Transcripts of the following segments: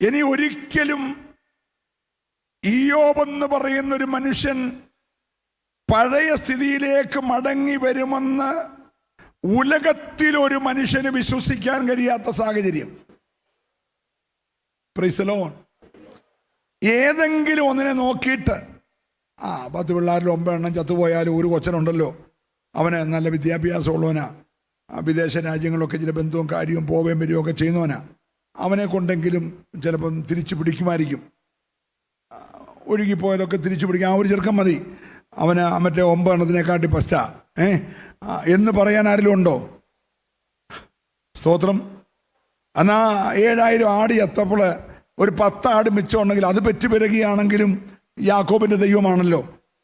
ഇനി ഒരിക്കലും ഇയ്യോബെന്ന് പറയുന്നൊരു മനുഷ്യൻ പഴയ സ്ഥിതിയിലേക്ക് മടങ്ങി വരുമെന്ന് ഉലകത്തിലൊരു മനുഷ്യന് വിശ്വസിക്കാൻ കഴിയാത്ത സാഹചര്യം. Price the Lord. ഏതെങ്കിലും ഒന്നിനെ നോക്കിയിട്ട് 10 പിള്ളേരിൽ 9 എണ്ണം ചത്തുപോയാലും ഒരു കൊച്ചനുണ്ടല്ലോ, അവന് നല്ല വിദ്യാഭ്യാസമുള്ളവനാ, വിദേശ രാജ്യങ്ങളിലൊക്കെ ചില ബന്ധവും കാര്യവും പോവുകയും വരികയൊക്കെ ചെയ്യുന്നവനാ, അവനെ കൊണ്ടെങ്കിലും ചിലപ്പം തിരിച്ചു പിടിക്കുമായിരിക്കും. ഒഴുകിപ്പോയാലൊക്കെ തിരിച്ചു പിടിക്കും. ആ ഒരു ചെറുക്കം മതി, അവന് മറ്റേ 9 എണ്ണത്തിനെക്കാട്ടി പശ്ച എന്ന് പറയാൻ ആരെങ്കിലും ഉണ്ടോ? സ്തോത്രം. എന്നാ 7000 ആട് ചത്തപ്പോൾ ഒരു 10 ആട് മിച്ചമുണ്ടെങ്കിൽ അത് പെറ്റുപിരകിയാണെങ്കിലും യാക്കോബിൻ്റെ ദൈവമാണല്ലോ.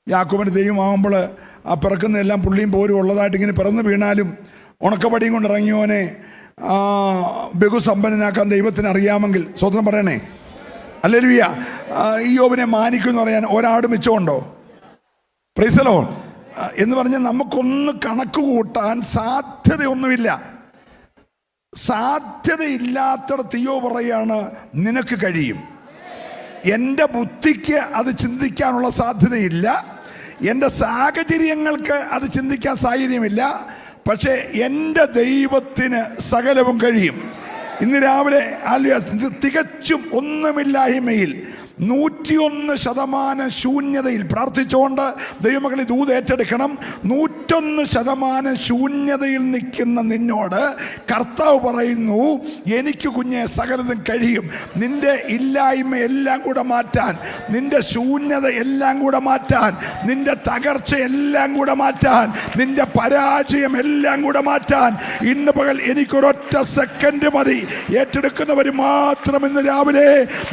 യാക്കോബിൻ്റെ ദൈവമാകുമ്പോൾ ആ പിറക്കുന്നതെല്ലാം പുള്ളിയും പോരും ഉള്ളതായിട്ട് ഇങ്ങനെ പിറന്നു വീണാലും ഉണക്കപ്പടിയും കൊണ്ട് ഇറങ്ങിയവനെ ബഹുസമ്പന്നനാക്കാൻ ദൈവത്തിന് അറിയാമെങ്കിൽ സ്വതന്ത്രം പറയണേ. ഹല്ലേലൂയ. ഇയ്യോബിനെ മാനിക്കുമെന്ന് പറയാൻ ഒരാട് മിച്ചമുണ്ടോ? Praise the lord. എന്ന് പറഞ്ഞാൽ നമുക്കൊന്ന് കണക്ക് കൂട്ടാൻ സാധ്യതയൊന്നുമില്ല. സാധ്യതയില്ലാത്തടത്ത് ഇയ്യോബ് പറയാണ് നിനക്ക് കഴിയും. എൻ്റെ ബുദ്ധിക്ക് അത് ചിന്തിക്കാനുള്ള സാധ്യതയില്ല, എൻ്റെ സാഹചര്യങ്ങൾക്ക് അത് ചിന്തിക്കാൻ സാഹചര്യമില്ല, പക്ഷേ എൻ്റെ ദൈവത്തിന് സകലവും കഴിയും. ഇന്ന് രാവിലെ തികച്ചും ഒന്നുമില്ലായ്മയിൽ 101% ശൂന്യതയിൽ പ്രാർത്ഥിച്ചുകൊണ്ട് ദൈവമക്കളെ ദൂത് ഏറ്റെടുക്കണം. 101% ശൂന്യതയിൽ നിൽക്കുന്ന നിന്നോട് കർത്താവ് പറയുന്നു, എനിക്ക് കുഞ്ഞെ സകലതും കഴിയും. നിന്റെ ഇല്ലായ്മ എല്ലാം കൂടെ മാറ്റാൻ, നിന്റെ ശൂന്യത എല്ലാം കൂടെ മാറ്റാൻ, നിന്റെ തകർച്ച എല്ലാം കൂടെ മാറ്റാൻ, നിന്റെ പരാജയം എല്ലാം കൂടെ മാറ്റാൻ ഇന്ന് പകൽ എനിക്കൊരൊറ്റ സെക്കൻഡ് മതി. ഏറ്റെടുക്കുന്നവർ മാത്രം ഇന്ന് രാവിലെ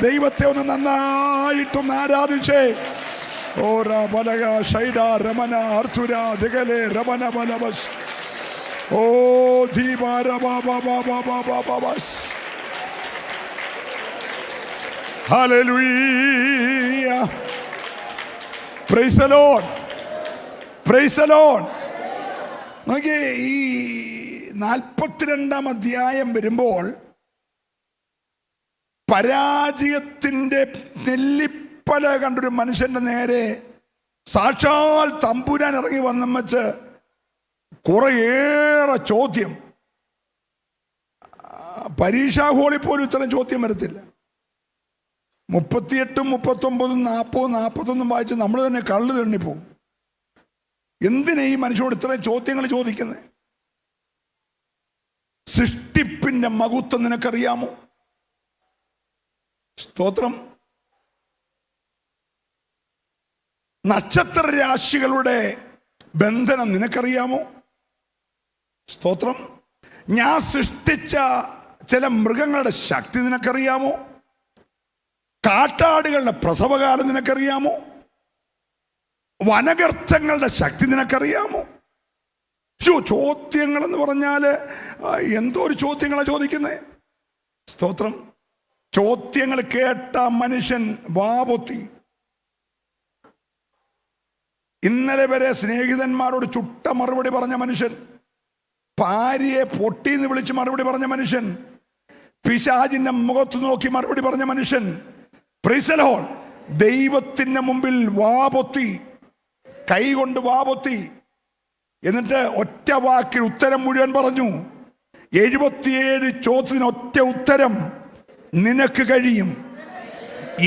ദൈവത്തെ ഒന്ന് നന്നായിട്ടൊന്ന് ആരാധിച്ചേ. ഓരാ ബലഗ ശൈഡ രമന അർത്തുര ദിഗലെ രമന ബലബസ് ഓ ദീപാര ബാബാ ബാബാ ബാബാ ബാബസ്. Hallelujah. Praise the lord. Praise the lord. നോക്കിയേ, ഈ 42-ാം അധ്യായം വരുമ്പോൾ പരാജയത്തിൻ്റെ നെല്ലിപ്പല കണ്ടൊരു മനുഷ്യന്റെ നേരെ സാക്ഷാൽ തമ്പുരാൻ ഇറങ്ങി വന്നും വെച്ച് കുറേയേറെ ചോദ്യം. പരീക്ഷാ ഹോളിൽ പോലും ഇത്രയും ചോദ്യം വരത്തില്ല. 38, 39, 40, 41 വായിച്ച് നമ്മൾ തന്നെ കള്ളു തണ്ണിപ്പോവും. എന്തിനാ ഈ മനുഷ്യനോട് ഇത്രയും ചോദ്യങ്ങൾ ചോദിക്കുന്നത്? സൃഷ്ടിപ്പിന്റെ മഹത്വം നിനക്കറിയാമോ? സ്തോത്രം. നക്ഷത്ര രാശികളുടെ ബന്ധനം നിനക്കറിയാമോ? സ്തോത്രം. ഞാൻ സൃഷ്ടിച്ച ചില മൃഗങ്ങളുടെ ശക്തി നിനക്കറിയാമോ? കാട്ടാടുകളുടെ പ്രസവകാലം നിനക്കറിയാമോ? വനഗർത്തങ്ങളുടെ ശക്തി നിനക്കറിയാമോ? ചോദ്യങ്ങൾ എന്ന് പറഞ്ഞാൽ എന്തോ ഒരു ചോദ്യങ്ങളാണ് ചോദിക്കുന്നത്. സ്തോത്രം. ചോദ്യങ്ങൾ കേട്ട മനുഷ്യൻ വാപൊത്തി. ഇന്നലെ വരെ സ്നേഹിതന്മാരോട് ചുട്ട മറുപടി പറഞ്ഞ മനുഷ്യൻ, ഭാര്യയെ പൊട്ടിന്ന് വിളിച്ച് മറുപടി പറഞ്ഞ മനുഷ്യൻ, പിശാചിന്റെ മുഖത്ത് നോക്കി മറുപടി പറഞ്ഞ മനുഷ്യൻ, പ്രൈസ് ദി ലോർഡ്, ദൈവത്തിന്റെ മുമ്പിൽ വാപൊത്തി, കൈകൊണ്ട് വാപൊത്തി. എന്നിട്ട് ഒറ്റ വാക്കിൽ ഉത്തരം മുഴുവൻ പറഞ്ഞു. 77 ചോദ്യത്തിന് ഒറ്റ ഉത്തരം, നിനക്ക് കഴിയും.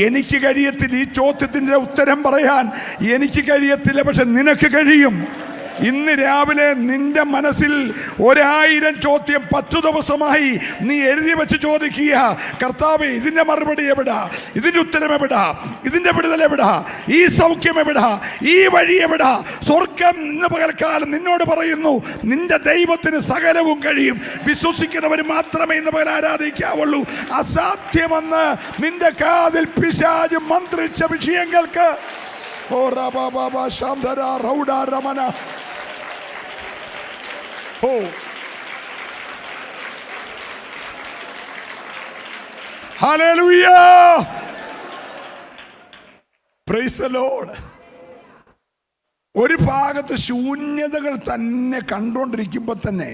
എനിക്ക് കഴിയത്തില്ല. ഈ ചോദ്യത്തിന്റെ ഉത്തരം പറയാൻ എനിക്ക് കഴിയത്തില്ല, പക്ഷെ നിനക്ക് കഴിയും. ഇന്ന് രാവിലെ നിന്റെ മനസ്സിൽ 1000 ചോദ്യം 10 ദിവസമായി നീ എഴുതി വെച്ച് ചോദിക്കുക, കർത്താവേ ഇതിന്റെ മറുപടി എവിടാ, ഇതിന്റെ ഉത്തരം എവിടാ, ഇതിന്റെ വിടുതൽ എവിടാ, ഈ സൗഖ്യം എവിടാ, ഈ വഴി എവിടാ? സ്വർഗം ഇന്ന് പകൽക്കാലം നിന്നോട് പറയുന്നു, നിന്റെ ദൈവത്തിന് സകലവും കഴിയും. വിശ്വസിക്കുന്നവർ മാത്രമേ ഇന്ന് പകൽ ആരാധിക്കാവുള്ളൂ. അസാധ്യമെന്ന് നിന്റെ കാതിൽ പിശാച് മന്ത്രിച്ച വിഷയങ്ങൾക്ക് ഓ റബാബ ശാന്തര റൗഡ രമന ഓ ഹല്ലേലൂയ. Praise the Lord. ഒരു ഭാഗത്ത് ശൂന്യതകൾ തന്നെ കണ്ടുകൊണ്ടിരിക്കുമ്പോൾ തന്നെ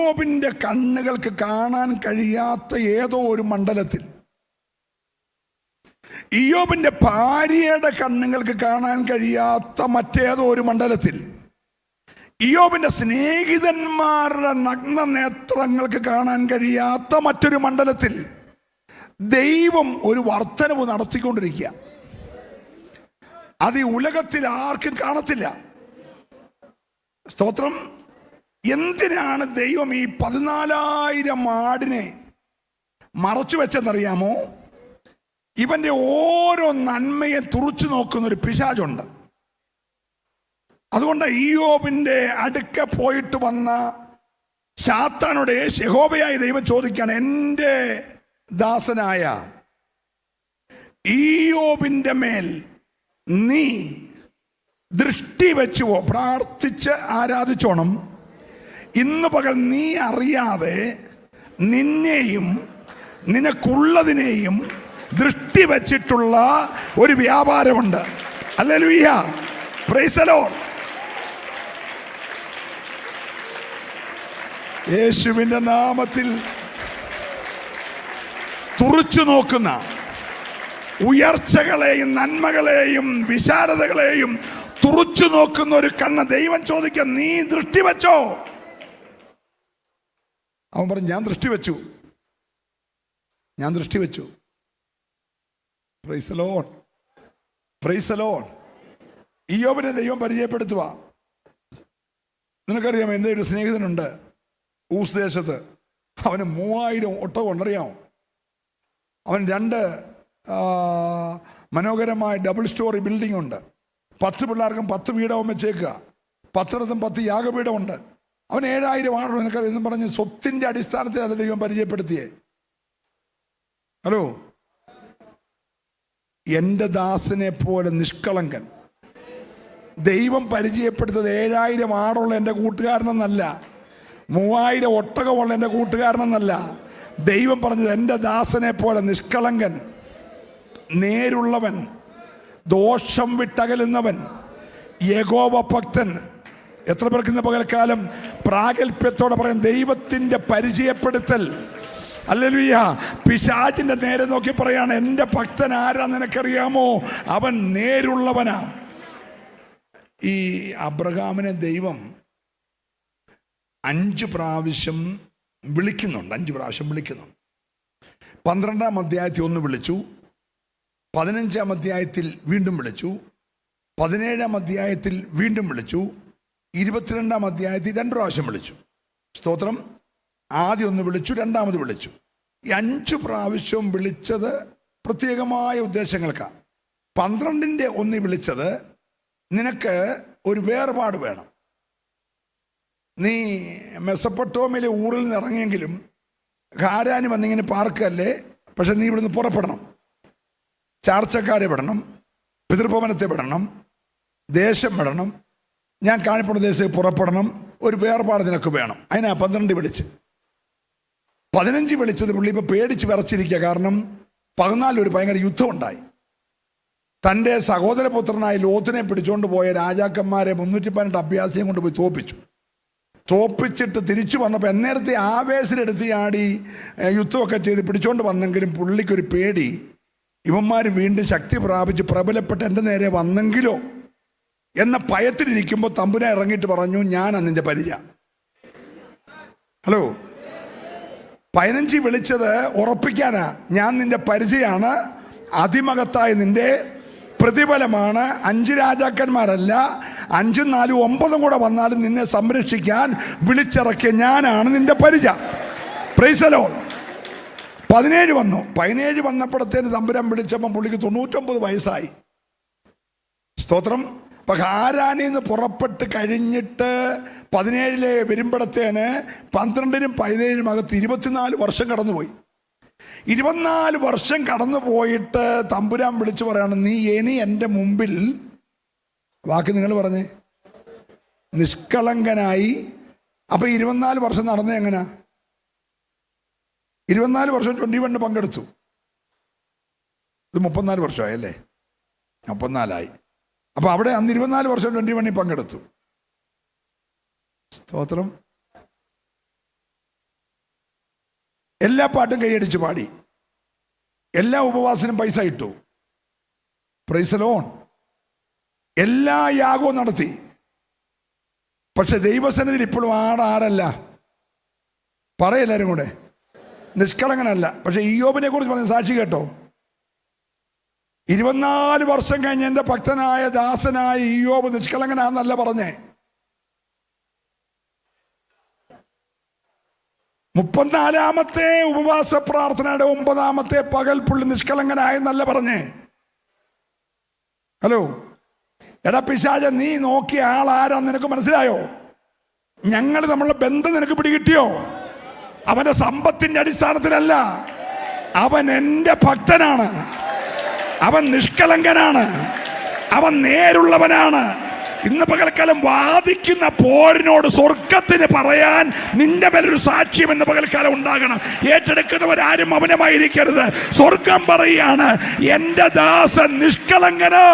ഇയ്യോബിന്റെ കണ്ണുകൾക്ക് കാണാൻ കഴിയാത്ത ഏതോ ഒരു മണ്ഡലത്തിൽ, ഇയ്യോബിന്റെ ഭാര്യയുടെ കണ്ണുകൾക്ക് കാണാൻ കഴിയാത്ത മറ്റേതോ ഒരു മണ്ഡലത്തിൽ, ഇയ്യോബിന്റെ സ്നേഹിതന്മാരുടെ നഗ്ന നേത്രങ്ങൾക്ക് കാണാൻ കഴിയാത്ത മറ്റൊരു മണ്ഡലത്തിൽ ദൈവം ഒരു വർധനവ് നടത്തിക്കൊണ്ടിരിക്കുക. അത് ഈ ഉലകത്തിൽ ആർക്കും കാണത്തില്ല. സ്തോത്രം. എന്തിനാണ് ദൈവം ഈ 14,000 ആടിനെ മറച്ചു വെച്ചെന്നറിയാമോ? ഇവന്റെ ഓരോ നന്മയെ തുറച്ചു നോക്കുന്ന ഒരു പിശാചുണ്ട്. അതുകൊണ്ട് ഇയ്യോബിന്റെ അടുക്ക പോയിട്ട് വന്ന ശാത്താനോട് യഹോവയായ ദൈവം ചോദിക്കുകയാണ്, എൻ്റെ ദാസനായ ഇയ്യോബിന്റെ മേൽ നീ ദൃഷ്ടി വെച്ചുവോ? പ്രാർത്ഥിച്ച് ആരാധിച്ചോണം. ഇന്ന് പകൽ നീ അറിയാതെ നിന്നെയും നിനക്കുള്ളതിനെയും ദൃഷ്ടി വെച്ചിട്ടുള്ള ഒരു വ്യാപാരമുണ്ട്. Hallelujah, praise the lord. യേശുവിന്റെ നാമത്തിൽ തുറച്ചു നോക്കുന്ന ഉയർച്ചകളെയും നന്മകളെയും വിശാലതകളെയും തുറച്ചു നോക്കുന്ന ഒരു കണ്ണ് ദൈവം ചോദിക്കുക, നീ ദൃഷ്ടി വെച്ചോ? അവൻ പറഞ്ഞു, ഞാൻ ദൃഷ്ടി വെച്ചു, ഞാൻ ദൃഷ്ടി വെച്ചു. Praise the lord, praise the lord. ഇയ്യോബിനെ ദൈവം പരിചയപ്പെടുത്തുക. നിനക്കറിയാം, എൻ്റെ ഒരു സ്നേഹിതനുണ്ട് ഊസ് ദേശത്ത്. അവന് 3000 ഒട്ടകം ഉണ്ടറിയാമോ? അവൻ 2 മനോഹരമായ ഡബിൾ സ്റ്റോറി ബിൽഡിംഗ് ഉണ്ട്. 10 പിള്ളേർക്കും 10 വീടവും വെച്ചേക്കുക. 10 10 യാഗപീഠമുണ്ട്. അവൻ 7000 ആണോ നിനക്കറിയാം എന്നും പറഞ്ഞ് സ്വത്തിൻ്റെ അടിസ്ഥാനത്തിലല്ല ദൈവം പരിചയപ്പെടുത്തിയേ. ഹലോ, എൻ്റെ ദാസനെ പോലെ നിഷ്കളങ്കൻ. ദൈവം പരിചയപ്പെടുത്തത് 7000 ആടുള്ള എൻ്റെ കൂട്ടുകാരനെന്നല്ല, 3000 ഒട്ടകമുള്ള എൻ്റെ കൂട്ടുകാരനെന്നല്ല. ദൈവം പറഞ്ഞത് എൻ്റെ ദാസനെ പോലെ നിഷ്കളങ്കൻ, നേരുള്ളവൻ, ദോഷം വിട്ടകലുന്നവൻ, യഹോവ ഭക്തൻ. എത്ര പേർക്ക് ഇന്ന് പകൽക്കാലം പ്രാഗൽഭ്യത്തോടെ പറയാം ദൈവത്തിൻ്റെ പരിചയപ്പെടുത്തൽ? ഹല്ലേലൂയ. പിശാചിന്റെ നേരെ നോക്കി പറയാണ്, എൻ്റെ ഭക്തൻ ആരാ നിനക്കറിയാമോ? അവൻ നേരുള്ളവനാ. ഈ അബ്രഹാമിനെ ദൈവം 5 പ്രാവശ്യം വിളിക്കുന്നുണ്ട്. 5 പ്രാവശ്യം വിളിക്കുന്നുണ്ട്. 12-ാം അധ്യായത്തിൽ 1 വിളിച്ചു, 15-ാം അധ്യായത്തിൽ വീണ്ടും വിളിച്ചു, 17-ാം അധ്യായത്തിൽ വീണ്ടും വിളിച്ചു, 22-ാം അധ്യായത്തിൽ 2 പ്രാവശ്യം വിളിച്ചു. സ്തോത്രം. ആദ്യം 1 വിളിച്ചു, രണ്ടാമത് വിളിച്ചു. ഈ 5 പ്രാവശ്യവും വിളിച്ചത് പ്രത്യേകമായ ഉദ്ദേശങ്ങൾക്കാണ്. 12-ന്റെ 1 വിളിച്ചത്, നിനക്ക് ഒരു വേർപാട് വേണം. നീ മെസപ്പൊട്ടോമിലെ ഊറിൽ നിന്ന് ഇറങ്ങിയെങ്കിലും ഹാരാന് വന്നിങ്ങനെ പാർക്കല്ലേ, പക്ഷെ നീ ഇവിടുന്ന് പുറപ്പെടണം. ചാർച്ചക്കാരെ വിടണം, പിതൃഭവനത്തെ വിടണം, ദേശം വിടണം, ഞാൻ കാണിപ്പുറ ദേശത്തേക്ക് പുറപ്പെടണം. ഒരു വേർപാട് നിനക്ക് വേണം. അതിനാ 12 വിളിച്ച്. 15 വിളിച്ചത് പുള്ളി ഇപ്പോൾ പേടിച്ച് വിറച്ചിരിക്കുക. കാരണം 14 ഒരു ഭയങ്കര യുദ്ധം ഉണ്ടായി. തൻ്റെ സഹോദരപുത്രനായ ലോത്തിനെ പിടിച്ചുകൊണ്ട് പോയ രാജാക്കന്മാരെ 318 അഭ്യാസിയും കൊണ്ട് പോയി തോപ്പിച്ചിട്ട് തിരിച്ചു വന്നപ്പോൾ എന്നേരത്തെ ആവേശത്തിലെടുത്ത് ആടി യുദ്ധമൊക്കെ ചെയ്ത് പിടിച്ചോണ്ട് വന്നെങ്കിലും പുള്ളിക്കൊരു പേടി, ഇവന്മാർ വീണ്ടും ശക്തി പ്രാപിച്ച് പ്രബലപ്പെട്ട് എൻ്റെ നേരെ വന്നെങ്കിലോ എന്ന ഭയത്തിലിരിക്കുമ്പോൾ തമ്പുരാൻ ഇറങ്ങിയിട്ട് പറഞ്ഞു, ഞാനാ നിന്റെ പരിചയ. ഹലോ, 15 വിളിച്ചത് ഉറപ്പിക്കാനാ, ഞാൻ നിന്റെ പരിചയമാണ്, അതിമഹത്തായ നിന്റെ പ്രതിഫലമാണ്. 5 രാജാക്കന്മാരല്ല, 5, 4, 9 കൂടെ വന്നാലും നിന്നെ സംരക്ഷിക്കാൻ വിളിച്ചിറക്കിയ ഞാനാണ് നിന്റെ പരിചയ. Price the Lord. 17 വന്നു. 17 വന്നപ്പോഴത്തേന് തമ്പുരാൻ വിളിച്ചപ്പം പുള്ളിക്ക് 99 വയസ്സായി. സ്തോത്രം. അപ്പം ഹാരാനിൽ നിന്ന് പുറപ്പെട്ട് കഴിഞ്ഞിട്ട് 17 വരുമ്പോഴത്തേന് 12-നും 17-നും അകത്ത് 24 വർഷം കടന്നുപോയി. 24 വർഷം കടന്നു പോയിട്ട് തമ്പുരാൻ വിളിച്ചു പറയാണ്, നീ ഇനി എൻ്റെ മുമ്പിൽ, വാക്ക് നിങ്ങൾ പറഞ്ഞേ, നിഷ്കളങ്കനായി. അപ്പൊ 24 വർഷം നടന്നേ എങ്ങനാ? 24 വർഷം 21 പങ്കെടുത്തു. ഇത് 34 വർഷമായി അല്ലേ? 34 അപ്പൊ അവിടെ അന്ന് 24 വർഷം 21 പങ്കെടുത്തു. സ്തോത്രം. എല്ലാ പാട്ടും കൈയടിച്ച് പാടി, എല്ലാ ഉപവാസനും പൈസ ഇട്ടു. Price the Lord. എല്ലാ യാഗവും നടത്തി. പക്ഷെ ദൈവസന്നിധിയിൽ ഇപ്പോഴും ആരല്ല? പറയെല്ലാരും കൂടെ, നിഷ്കളങ്കനല്ല. പക്ഷെ ഇയ്യോബിനെ കുറിച്ച് പറഞ്ഞ സാക്ഷി കേട്ടോ. 24 വർഷം കഴിഞ്ഞ് എൻ്റെ ഭക്തനായ ദാസനായ ഇയ്യോബ് നിഷ്കളങ്കനാന്നല്ല പറഞ്ഞേ. 34-ാമത്തെ ഉപവാസ പ്രാർത്ഥനയുടെ 9-ാമത്തെ പകൽ പുള്ളി നിഷ്കളങ്കനായെന്നല്ല പറഞ്ഞേ. ഹലോ, എടാ പിശാച, നീ നോക്കിയ ആളാരാന്ന് നിനക്ക് മനസ്സിലായോ? ഞങ്ങൾ നമ്മളുടെ ബന്ധം നിനക്ക് പിടികിട്ടിയോ? അവന്റെ സമ്പത്തിന്റെ അടിസ്ഥാനത്തിലല്ല, അവൻ എൻ്റെ ഭക്തനാണ്, അവൻ നിഷ്കളങ്കനാണ്, അവൻ നേരുള്ളവനാണ്. ഇന്ന് പകൽക്കാലം വാദിക്കുന്ന പോരിനോട് സ്വർഗത്തിന് പറയാൻ നിന്റെ മേലൊരു സാക്ഷ്യം ഇന്ന് പകൽക്കാലം ഉണ്ടാകണം. ഏറ്റെടുക്കുന്നവരാരും അവനമായിരിക്കരുത്. സ്വർഗം പറയാണ്, എൻ്റെ ദാസൻ നിഷ്കളങ്കന്.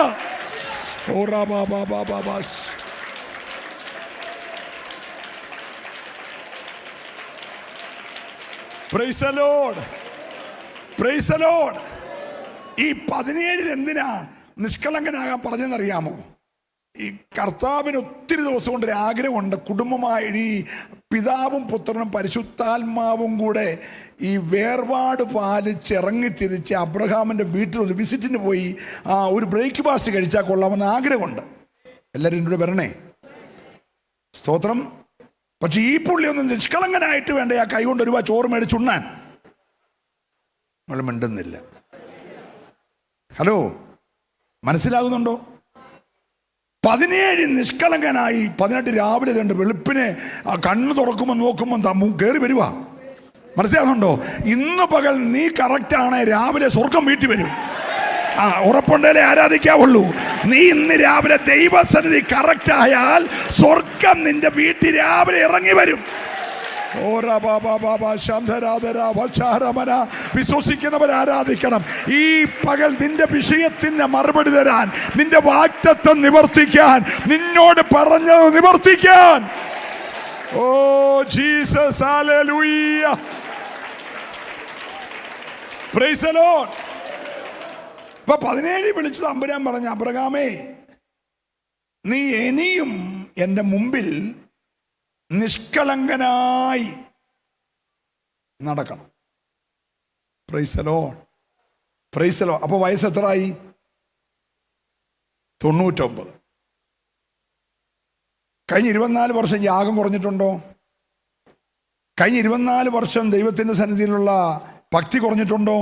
Praise the lord, praise the lord. ഈ 17 എന്തിനാ നിഷ്കളങ്കനാകാൻ പറഞ്ഞെന്നറിയാമോ? ഈ കർത്താവിന് ഒത്തിരി ദിവസം കൊണ്ട് ഒരു ആഗ്രഹമുണ്ട്, കുടുംബമായി ഈ പിതാവും പുത്രനും പരിശുദ്ധാത്മാവും കൂടെ ഈ വേർപാട് പാലിച്ച് ഇറങ്ങിത്തിരിച്ച് അബ്രഹാമിൻ്റെ വീട്ടിൽ ഒരു വിസിറ്റിന് പോയി ഒരു ബ്രേക്ക്ഫാസ്റ്റ് കഴിച്ചാൽ കൊള്ളാമെന്ന് ആഗ്രഹമുണ്ട്. എല്ലാവരും എൻ്റെ കൂടെ വരണേ. സ്തോത്രം. പക്ഷെ ഈ പുള്ളി ഒന്ന് നിഷ്കളങ്കനായിട്ട് വേണ്ട ആ കൈ കൊണ്ട് 1 രൂപ ചോറ് മേടിച്ചുണ്ണാൻ. നമ്മൾ മിണ്ടുന്നില്ല. ഹലോ, മനസ്സിലാകുന്നുണ്ടോ? 17 നിഷ്കളങ്കനായി 18 രാവിലെ കണ്ട് വെളുപ്പിനെ കണ്ണ് തുറക്കുമ്പോൾ നോക്കുമ്പോൾ കയറി വരുക. മനസ്സിലാകുന്നുണ്ടോ? ഇന്ന് പകൽ നീ കറക്റ്റാണ്, രാവിലെ സ്വർഗം വീട്ടിൽ വരും. ഉറപ്പുണ്ടല്ലേ ആരാധിക്കാവുള്ളൂ. നീ ഇന്ന് രാവിലെ ദൈവസന്നിധി കറക്റ്റ് ആയാൽ സ്വർഗം നിന്റെ വീട്ടിൽ രാവിലെ ഇറങ്ങി വരും. വിശ്വസിക്കുന്നവർ ആരാധിക്കണം. ഈ പകൽ നിന്റെ വിഷയത്തിന് മറുപടി തരാൻ, നിന്റെ വാഗ്ദത്തം നിവർത്തിക്കാൻ, നിന്നോട് പറഞ്ഞത് നിവർത്തിക്കാൻ. ഓ Jesus, hallelujah, praise the lord. ഇപ്പൊ 17 വിളിച്ചത് തമ്പുരാൻ പറഞ്ഞ, അബ്രഹാമേ, നീ ഇനിയും എൻ്റെ മുമ്പിൽ നിഷ്കളങ്കനായി നടക്കണം. Price the lord, praise the Lord. അപ്പൊ വയസ്സ് എത്രയായി? 99. കഴിഞ്ഞ 24 വർഷം യാഗം കുറഞ്ഞിട്ടുണ്ടോ? കഴിഞ്ഞ 24 വർഷം ദൈവത്തിൻ്റെ സന്നിധിയിലുള്ള ഭക്തി കുറഞ്ഞിട്ടുണ്ടോ?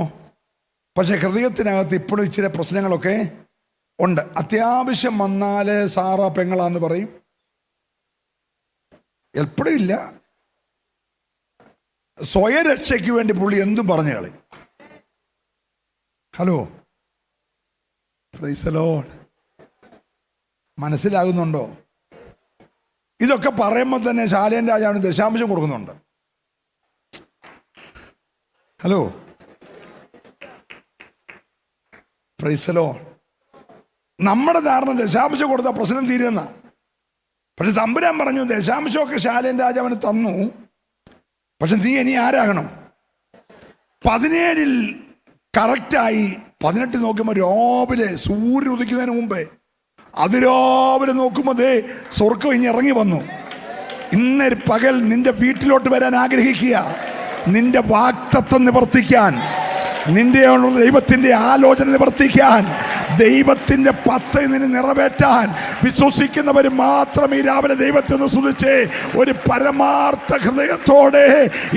പക്ഷെ ഹൃദയത്തിനകത്ത് ഇപ്പോഴും ഇച്ചിരി പ്രശ്നങ്ങളൊക്കെ ഉണ്ട്. അത്യാവശ്യം വന്നാൽ സാറ പെങ്ങളാന്ന് പറയും. എപ്പോഴും ഇല്ല. സ്വയരക്ഷയ്ക്ക് വേണ്ടി പുള്ളി എന്തും പറഞ്ഞു കളി. Hello, praise the Lord. മനസ്സിലാകുന്നുണ്ടോ? ഇതൊക്കെ പറയുമ്പോൾ തന്നെ ശാലേൻ രാജാവിന് ദശാംശം കൊടുക്കുന്നുണ്ട്. Hello, praise the Lord. നമ്മുടെ ധാരണ ദശാംശം കൊടുത്ത പ്രശ്നം തീരുന്ന. പക്ഷെ തമ്പുരാൻ പറഞ്ഞു, ദശാംശമൊക്കെ ശാലേൻ രാജാവിന് തന്നു, പക്ഷെ നീ ഇനി ആരാകണം? 17 കറക്റ്റായി 18 നോക്കുമ്പോൾ രാവിലെ സൂര്യൻ ഉദിക്കുന്നതിന് മുമ്പേ അതിരാവിലെ നോക്കുമ്പോൾ ദേ സ്വർഗം ഇനി ഇറങ്ങി വന്നു. ഇന്നൊരു പകൽ നിന്റെ വീട്ടിലോട്ട് വരാൻ ആഗ്രഹിക്കുക, നിന്റെ വാഗ്ദത്തം നിവർത്തിക്കാൻ, നിന്റെ ദൈവത്തിന്റെ ആലോചന നിവർത്തിക്കാൻ, ദൈവത്തിന്റെ പദ്ധതി നിന്നെ നിറവേറ്റാൻ വിശ്വസിക്കുന്നവർ മാത്രം ഈ രാവിലെ ദൈവത്തെ ഒന്ന് സ്തുതിച്ച് ഒരു പരമാർത്ഥ ഹൃദയത്തോടെ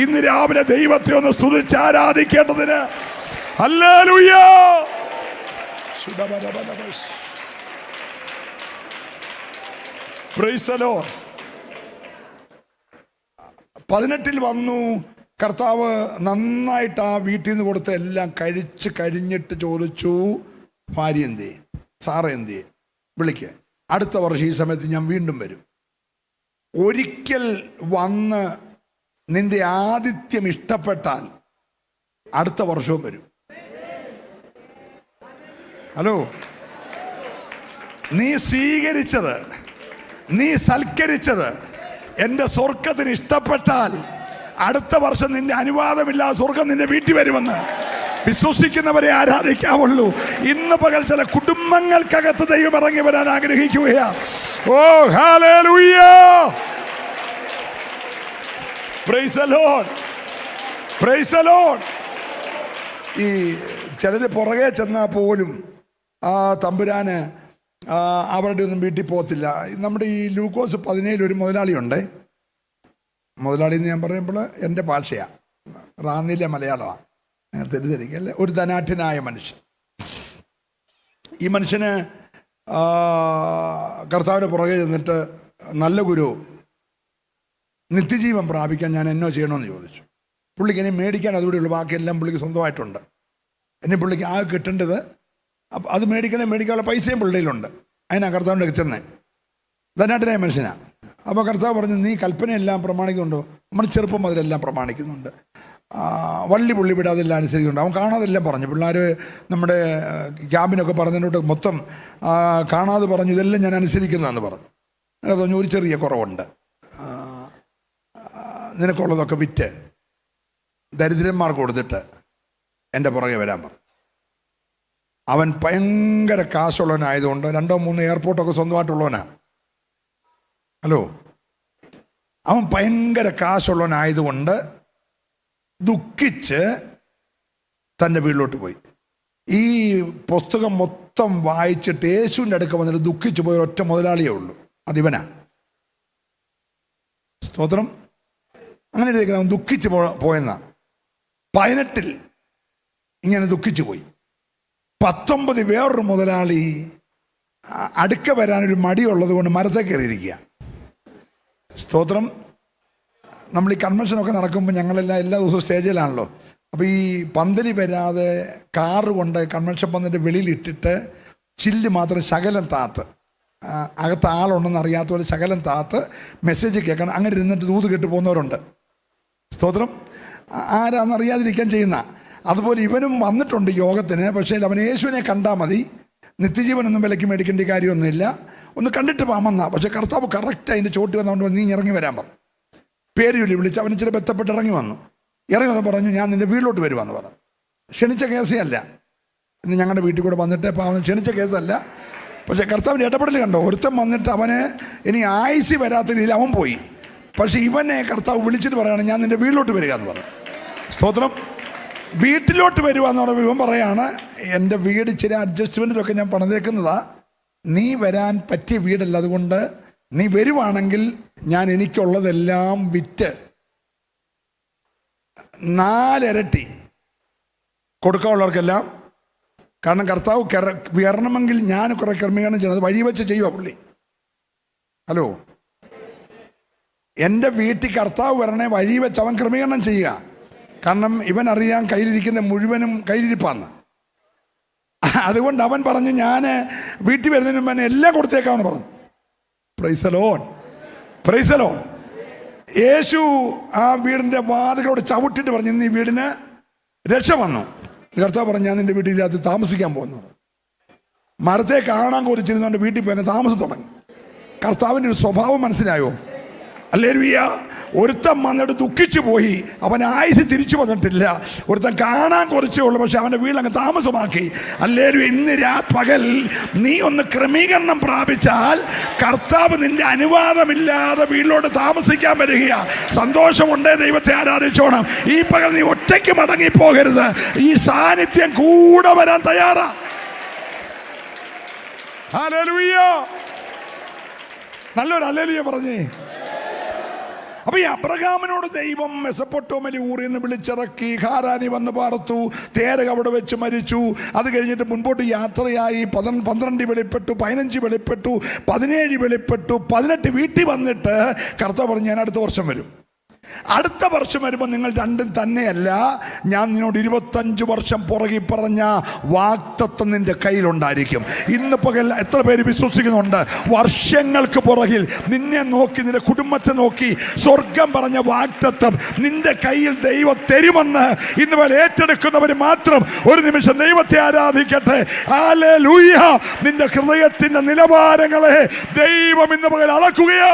ഇന്ന് രാവിലെ ദൈവത്തെ ഒന്ന് സ്തുതിച്ച് ആരാധിക്കേണ്ടതിന്. ഹല്ലേലൂയ. Praise the Lord. 18 വന്നു. കർത്താവ് നന്നായിട്ട് ആ വീട്ടിൽ നിന്ന് കൊടുത്ത എല്ലാം കഴിച്ച് കഴിഞ്ഞിട്ട് ചോദിച്ചു, ഭാര്യ എന്ത് ചെയ്യും, സാറ എന്ത് ചെയ്യും, വിളിക്കുക, അടുത്ത വർഷം ഈ സമയത്ത് ഞാൻ വീണ്ടും വരും. ഒരിക്കൽ വന്ന് നിന്റെ ആതിഥ്യം ഇഷ്ടപ്പെട്ടാൽ അടുത്ത വർഷവും വരും. ഹലോ, നീ സ്വീകരിച്ചത്, നീ സൽക്കരിച്ചത് എൻ്റെ സ്വർഗത്തിന് ഇഷ്ടപ്പെട്ടാൽ അടുത്ത വർഷം നിന്റെ അനുവാദമില്ലാതെ സ്വർഗം നിന്റെ വീട്ടിൽ വരുമെന്ന് വിശ്വസിക്കുന്നവരെ ആരാധിക്കാവുള്ളൂ. ഇന്ന് പകൽ ചില കുടുംബങ്ങൾക്കകത്ത് ദൈവം ഇറങ്ങി വരാൻ ആഗ്രഹിക്കുകയാ. ഓ hallelujah, praise the lord, praise the lord. ഈ ചിലര് പുറകെ ചെന്നാൽ പോലും ആ തമ്പുരാന് അവരുടെ ഒന്നും വീട്ടിൽ പോകത്തില്ല. നമ്മുടെ ഈ ലൂക്കോസ് 17 ഒരു മുതലാളിയുണ്ട്. മുതലാളി എന്ന് ഞാൻ പറയുമ്പോൾ എൻ്റെ ഭാഷയാണ്, റാന്നിയിലെ മലയാളമാണ്, തെറ്റിദ്ധരിക്കല്ലേ. ഒരു ധനാഠ്യനായ മനുഷ്യൻ. ഈ മനുഷ്യന് കർത്താവിൻ്റെ പുറകെ ചെന്നിട്ട്, നല്ല ഗുരു, നിത്യജീവൻ പ്രാപിക്കാൻ ഞാൻ എന്നോ ചെയ്യണമെന്ന് ചോദിച്ചു. പുള്ളിക്ക് എന്നെ മേടിക്കാൻ അതുകൂടെ ഉള്ളൂ, ബാക്കിയെല്ലാം പുള്ളിക്ക് സ്വന്തമായിട്ടുണ്ട്. എന്നെ പുള്ളിക്ക് ആകെ കിട്ടേണ്ടത് അത് മേടിക്കാനുള്ള പൈസയും പുള്ളിയിലുണ്ട്. അതിനാ കർത്താവിൻ്റെ ചെന്നേ. ധനാഠ്യനായ മനുഷ്യനാണ്. അപ്പോൾ കർത്താവ് പറഞ്ഞു, നീ കൽപ്പനയെല്ലാം പ്രമാണിക്കുന്നുണ്ടോ? നമ്മൾ ചെറുപ്പം അതിലെല്ലാം പ്രമാണിക്കുന്നുണ്ട്. വള്ളി പുള്ളി വിടാതെ എല്ലാം അനുസരിക്കുന്നുണ്ട്. അവൻ കാണാതെല്ലാം പറഞ്ഞു. പിള്ളേർ നമ്മുടെ ക്യാമ്പിനൊക്കെ പറഞ്ഞതിനോട്ട് മൊത്തം കാണാതെ പറഞ്ഞു, ഇതെല്ലാം ഞാൻ അനുസരിക്കുന്നതെന്ന് പറഞ്ഞു. പറഞ്ഞു, ഒരു ചെറിയ കുറവുണ്ട്, നിനക്കുള്ളതൊക്കെ വിറ്റ് ദരിദ്രന്മാർക്ക് കൊടുത്തിട്ട് എൻ്റെ പുറകെ വരാൻ പറഞ്ഞു. അവൻ ഭയങ്കര കാശുള്ളവനായതുകൊണ്ട് 2-3 എയർപോർട്ടൊക്കെ സ്വന്തമായിട്ടുള്ളവനാ. ഹലോ, അവൻ ഭയങ്കര കാശുള്ളവനായതുകൊണ്ട് ദുഃഖിച്ച് തൻ്റെ വീട്ടിലോട്ട് പോയി. ഈ പുസ്തകം മൊത്തം വായിച്ചിട്ട് യേശുവിൻ്റെ അടുക്ക വന്നിട്ട് ദുഃഖിച്ചു പോയ ഒറ്റ മുതലാളിയേ ഉള്ളൂ, അതിവനാ. സ്തോത്രം. അങ്ങനെ അവൻ ദുഃഖിച്ച് പോയെന്ന 18 ഇങ്ങനെ ദുഃഖിച്ചു പോയി. 19 വേറൊരു മുതലാളി അടുക്ക വരാനൊരു മടിയുള്ളത് കൊണ്ട് മരത്തെ കയറിയിരിക്കുക. സ്തോത്രം. നമ്മൾ ഈ കൺവെൻഷനൊക്കെ നടക്കുമ്പോൾ ഞങ്ങളെല്ലാം എല്ലാ ദിവസവും സ്റ്റേജിലാണല്ലോ. അപ്പോൾ ഈ പന്തലി വരാതെ കാറ് കൊണ്ട് കൺവെൻഷൻ പന്തലിൻ്റെ വെളിയിലിട്ടിട്ട് ചില്ല് മാത്രം ശകലം താത്ത്, അകത്ത് ആളുണ്ടെന്ന് അറിയാത്ത പോലെ ശകലം താത്ത് മെസ്സേജ് കേൾക്കണം. അങ്ങനെ ഇരുന്നിട്ട് ദൂത് കേട്ട് പോകുന്നവരുണ്ട്. സ്തോത്രം. ആരാന്നറിയാതിരിക്കാൻ ചെയ്യുന്ന. അതുപോലെ ഇവനും വന്നിട്ടുണ്ട് യോഗത്തിന്. പക്ഷേ അവൻ യേശുവിനെ കണ്ടാൽ മതി, നിത്യജീവനൊന്നും വിലയ്ക്ക് മേടിക്കേണ്ട കാര്യമൊന്നുമില്ല, ഒന്ന് കണ്ടിട്ട് പാമെന്നാ. പക്ഷേ കർത്താവ് കറക്റ്റ് അതിൻ്റെ ചോട്ടി വന്നുകൊണ്ട് നീ ഇറങ്ങി വരാൻ പറഞ്ഞു. പേര് ചൊല്ലി വിളിച്ച് അവന് ചില ബന്ധപ്പെട്ട് ഇറങ്ങി വന്നു. ഇറങ്ങി വന്ന് പറഞ്ഞു, ഞാൻ നിൻ്റെ വീട്ടിലോട്ട് വരുവാന്ന് പറഞ്ഞു. ക്ഷണിച്ച കേസേ അല്ല, ഇന്ന് ഞങ്ങളുടെ വീട്ടിൽ കൂടെ വന്നിട്ട് അവൻ ക്ഷണിച്ച കേസല്ല. പക്ഷേ കർത്താവിൻ്റെ ഇടപെടൽ കണ്ടോ. ഒരുത്തൻ വന്നിട്ട് അവന് ഇനി ആയുസ് വരാത്ത രീതിയിൽ അവൻ പോയി. പക്ഷേ ഇവനെ കർത്താവ് വിളിച്ചിട്ട് പറയുകയാണ്, ഞാൻ നിൻ്റെ വീട്ടിലോട്ട് വരിക എന്ന് പറഞ്ഞു. സ്തോത്രം. വീട്ടിലോട്ട് വരുക എന്ന് പറയുമ്പോൾ ഇവൻ പറയാണ്, എൻ്റെ വീട് ഇച്ചിരി അഡ്ജസ്റ്റ്മെൻറ്റിലൊക്കെ ഞാൻ പണിതേക്കുന്നതാ, നീ വരാൻ പറ്റിയ വീടല്ല, അതുകൊണ്ട് നീ വരുവാണെങ്കിൽ ഞാൻ എനിക്കുള്ളതെല്ലാം വിറ്റ് 4 ഇരട്ടി കൊടുക്കാനുള്ളവർക്കെല്ലാം. കാരണം കർത്താവ് വരണമെങ്കിൽ ഞാൻ കുറെ ക്രമീകരണം ചെയ്യണം. അത് വഴി വെച്ച് ചെയ്യുമോ പുള്ളി? ഹലോ, എൻ്റെ വീട്ടിൽ കർത്താവ് വരണേ വഴി വെച്ച് അവൻ ക്രമീകരണം ചെയ്യുക. കാരണം ഇവൻ അറിയാൻ കയ്യിലിരിക്കുന്ന മുഴുവനും കയ്യിലിരിപ്പാന്ന്. അതുകൊണ്ട് അവൻ പറഞ്ഞു, ഞാൻ വീട്ടിൽ വരുന്നതിന് മുമ്പ് എല്ലാം കൊടുത്തേക്കാമെന്ന് പറഞ്ഞു. Praise the lord, praise the lord. യേശു ആ വീടിൻ്റെ വാതിലോട് ചവിട്ടിട്ട് പറഞ്ഞു, ഇന്ന് ഈ വീടിന് രക്ഷ വന്നു. കർത്താവ് പറഞ്ഞു, ഞാൻ നിൻ്റെ വീട്ടിൽ താമസിക്കാൻ പോകുന്നു. മരത്തെ കാണാൻ കൊതിച്ചിരുന്നവൻ്റെ വീട്ടിൽ പോയി താമസം തുടങ്ങി. കർത്താവിൻ്റെ ഒരു സ്വഭാവം മനസ്സിലായോ? ഹല്ലേലൂയ. ഒരുത്തൻ വന്നിട്ട് ദുഃഖിച്ചു പോയി, അവൻ ആയുസ് തിരിച്ചു വന്നിട്ടില്ല. ഒരുത്തൻ കാണാൻ കുറച്ചേ ഉള്ളൂ, പക്ഷെ അവൻ്റെ വീട്ടിലങ്ങ് താമസമാക്കി. ഹല്ലേലൂയ. ഇന്ന് പകൽ നീ ഒന്ന് ക്രമീകരണം പ്രാപിച്ചാൽ കർത്താവ് നിന്റെ അനുവാദമില്ലാതെ വീട്ടിലോട്ട് താമസിക്കാൻ വരികയാ. സന്തോഷമുണ്ടേ, ദൈവത്തെ ആരാധിച്ചോണം. ഈ പകൽ നീ ഒറ്റയ്ക്ക് മടങ്ങിപ്പോകരുത്, ഈ സാന്നിധ്യം കൂടെ വരാൻ തയ്യാറാ. ഹല്ലേലൂയ. നല്ലൊരു ഹല്ലേലൂയ പറഞ്ഞേ. അപ്പൊ ഈ അബ്രഹാമിനോട് ദൈവം മെസൊപ്പൊട്ടേമിയ ഊരിൽ നിന്ന് വിളിച്ചിറക്കി, ഹാരാനി വന്ന് പാർത്തു, തേരക അവിടെ വെച്ച് മരിച്ചു. അത് കഴിഞ്ഞിട്ട് മുൻപോട്ട് യാത്രയായി 12 വെളിപ്പെട്ടു, 15 വെളിപ്പെട്ടു, 17 വെളിപ്പെട്ടു, 18 വീട്ടിൽ വന്നിട്ട് കർത്താവ് പറഞ്ഞു, ഞാൻ അടുത്ത വർഷം വരും. അടുത്ത വർഷം വരുമ്പോൾ നിങ്ങൾ രണ്ടും തന്നെയല്ല, ഞാൻ നിന്നോട് 25 വർഷം പുറകിൽ പറഞ്ഞ വാഗ്ദത്തം നിന്റെ കയ്യിലുണ്ടായിരിക്കും. ഇന്ന് പകൽ എത്ര പേര് വിശ്വസിക്കുന്നുണ്ട്? വർഷങ്ങൾക്ക് പുറകിൽ നിന്നെ നോക്കി, നിന്റെ കുടുംബത്തെ നോക്കി സ്വർഗം പറഞ്ഞ വാഗ്ദത്തം നിന്റെ കയ്യിൽ ദൈവം തരുമെന്ന് ഇന്ന് പകൽ ഏറ്റെടുക്കുന്നവർ മാത്രം ഒരു നിമിഷം ദൈവത്തെ ആരാധിക്കട്ടെ. ഹല്ലേലൂയ. നിന്റെ ഹൃദയത്തിന്റെ നിലവാരങ്ങളെ ദൈവം ഇന്ന് പകൽ അളക്കുകയോ.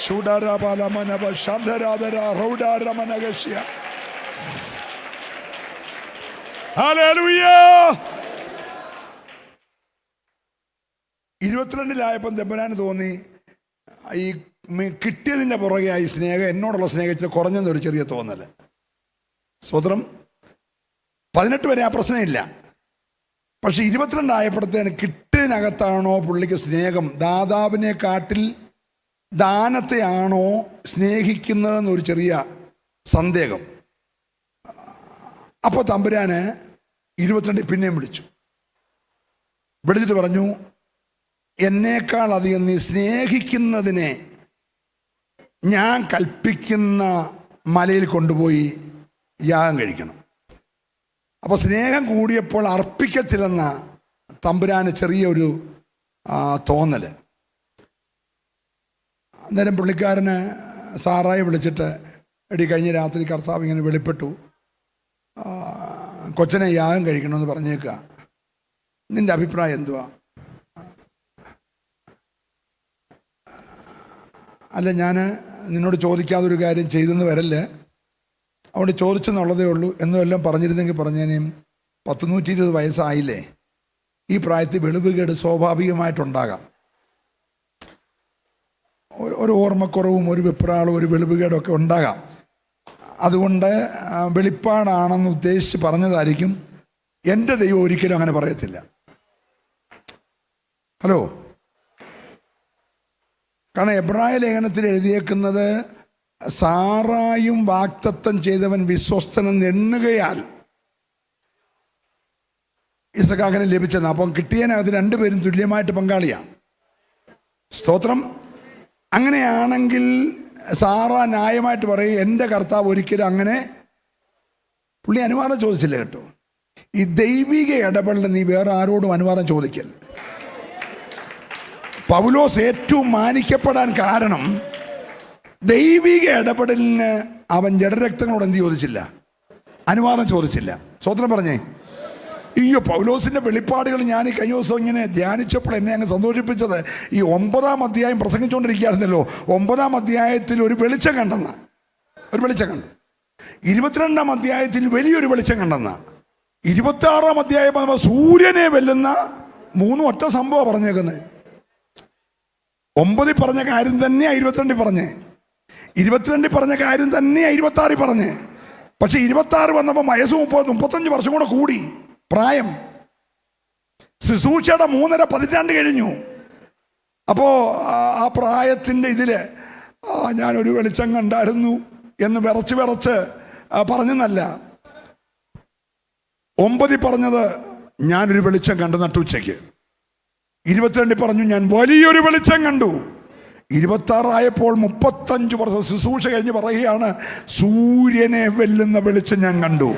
22-ലായപ്പം തെമ്പനാന് തോന്നി ഈ കിട്ടിയതിൻ്റെ പുറകെയായി സ്നേഹം, എന്നോടുള്ള സ്നേഹത്തിൽ കുറഞ്ഞെന്നൊരു ചെറിയ തോന്നല്. സ്വതന്ത്രം 18 വരെ ആ പ്രശ്നമില്ല. പക്ഷെ 22 ആയപ്പോഴത്തേന് കിട്ടിയതിനകത്താണോ പുള്ളിക്ക് സ്നേഹം, ദാതാവിനെ കാട്ടിൽ ദാനത്തെയാണോ സ്നേഹിക്കുന്നതെന്നൊരു ചെറിയ സന്ദേഹം. അപ്പോൾ തമ്പുരാന് 22 പിന്നെയും വിളിച്ചിട്ട് പറഞ്ഞു, എന്നേക്കാൾ അധികം നീ സ്നേഹിക്കുന്നതിനെ ഞാൻ കൽപ്പിക്കുന്ന മലയിൽ കൊണ്ടുപോയി യാഗം കഴിക്കണം. അപ്പോൾ സ്നേഹം കൂടിയപ്പോൾ അർപ്പിക്കത്തില്ലെന്ന തമ്പുരാന് ചെറിയൊരു തോന്നല്. അന്നേരം പുള്ളിക്കാരന് സാറായി വിളിച്ചിട്ട്, എടി കഴിഞ്ഞ രാത്രി കർത്താവ് ഇങ്ങനെ വെളിപ്പെട്ടു, കൊച്ചനെ യാഗം കഴിക്കണമെന്ന് പറഞ്ഞേക്കുക, നിന്റെ അഭിപ്രായം എന്തുവാ? അല്ല, ഞാൻ നിന്നോട് ചോദിക്കാതെ ഒരു കാര്യം ചെയ്തെന്ന് വരല്ലേ, അവിടെ ചോദിച്ചെന്നുള്ളതേ ഉള്ളൂ എന്നും എല്ലാം പറഞ്ഞിരുന്നെങ്കിൽ പറഞ്ഞേനേയും. 120 വയസ്സായില്ലേ, ഈ പ്രായത്തിൽ വെളിവുകേട് സ്വാഭാവികമായിട്ടുണ്ടാകാം. ഒരു ഓർമ്മക്കുറവും ഒരു വെപ്രാളും ഒരു വെളിവുകേടും ഒക്കെ ഉണ്ടാകാം. അതുകൊണ്ട് വെളിപ്പാടാണെന്ന് ഉദ്ദേശിച്ച് പറഞ്ഞതായിരിക്കും. എൻ്റെ ദൈവം ഒരിക്കലും അങ്ങനെ പറയത്തില്ല. ഹലോ, കാരണം എബ്രായ ലേഖനത്തിൽ എഴുതിയേക്കുന്നത്, സാറായും വാഗ്ദത്തം ചെയ്തവൻ വിശ്വസ്തനെന്ന് എണ്ണുകയാൽ ഇസഹാക്കിന് ലഭിച്ചത്. അപ്പം കിട്ടിയതിനകത്ത് രണ്ടുപേരും തുല്യമായിട്ട് പങ്കാളിയാണ്. സ്തോത്രം. അങ്ങനെയാണെങ്കിൽ സാറ ന്യായമായിട്ട് പറയും, എൻ്റെ കർത്താവ് ഒരിക്കലും അങ്ങനെ, പുള്ളി അനുവാദം ചോദിച്ചില്ല കേട്ടോ. ഈ ദൈവിക ഇടപെടൽ നീ വേറെ ആരോടും അനുവാദം ചോദിക്കല്ല. പൗലോസ് ഏറ്റവും മാനിക്കപ്പെടാൻ കാരണം ദൈവിക ഇടപെടലിന് അവൻ ജഡരക്തങ്ങളോട് എന്ത് ചോദിച്ചില്ല? അനുവാദം ചോദിച്ചില്ല. സ്വതന്ത്രം പറഞ്ഞേ. അയ്യോ, പൗലോസിന്റെ വെളിപ്പാടുകൾ ഞാൻ ഈ കഴിഞ്ഞ ദിവസം ഇങ്ങനെ ധ്യാനിച്ചപ്പോൾ എന്നെ അങ്ങ് സന്തോഷിപ്പിച്ചത്, ഈ 9-ാം അധ്യായം പ്രസംഗിച്ചുകൊണ്ടിരിക്കുകയായിരുന്നല്ലോ. 9-ാം അധ്യായത്തിൽ ഒരു വെളിച്ചം കണ്ടെന്ന, ഒരു വെളിച്ചം കണ്ടു. 22-ാം അധ്യായത്തിൽ വലിയൊരു വെളിച്ചം കണ്ടെന്ന, 26-ാം അധ്യായം സൂര്യനെ വെല്ലുന്ന 3 ഒറ്റ സംഭവം പറഞ്ഞേക്കുന്നത്. 9 പറഞ്ഞ കാര്യം തന്നെയാ 22 പറഞ്ഞേ, 22 പറഞ്ഞ കാര്യം തന്നെയാ 26 പറഞ്ഞേ. പക്ഷെ 26 വന്നപ്പോൾ വയസ്സ് 35 വർഷം കൂടെ കൂടി പ്രായം. ശുശ്രൂഷയുടെ 3.5 പതിറ്റാണ്ട് കഴിഞ്ഞു. അപ്പോൾ ആ പ്രായത്തിൻ്റെ ഇതില് ഞാനൊരു വെളിച്ചം കണ്ടായിരുന്നു എന്ന് വിറച്ച് പറഞ്ഞെന്നല്ല. 9 പറഞ്ഞത് ഞാനൊരു വെളിച്ചം കണ്ടു നട്ടുച്ചയ്ക്ക്. 22 പറഞ്ഞു ഞാൻ വലിയൊരു വെളിച്ചം കണ്ടു. 26 ആയപ്പോൾ 35 വർഷം ശുശ്രൂഷ കഴിഞ്ഞ് പറയുകയാണ്, സൂര്യനെ വെല്ലുന്ന വെളിച്ചം ഞാൻ കണ്ടു.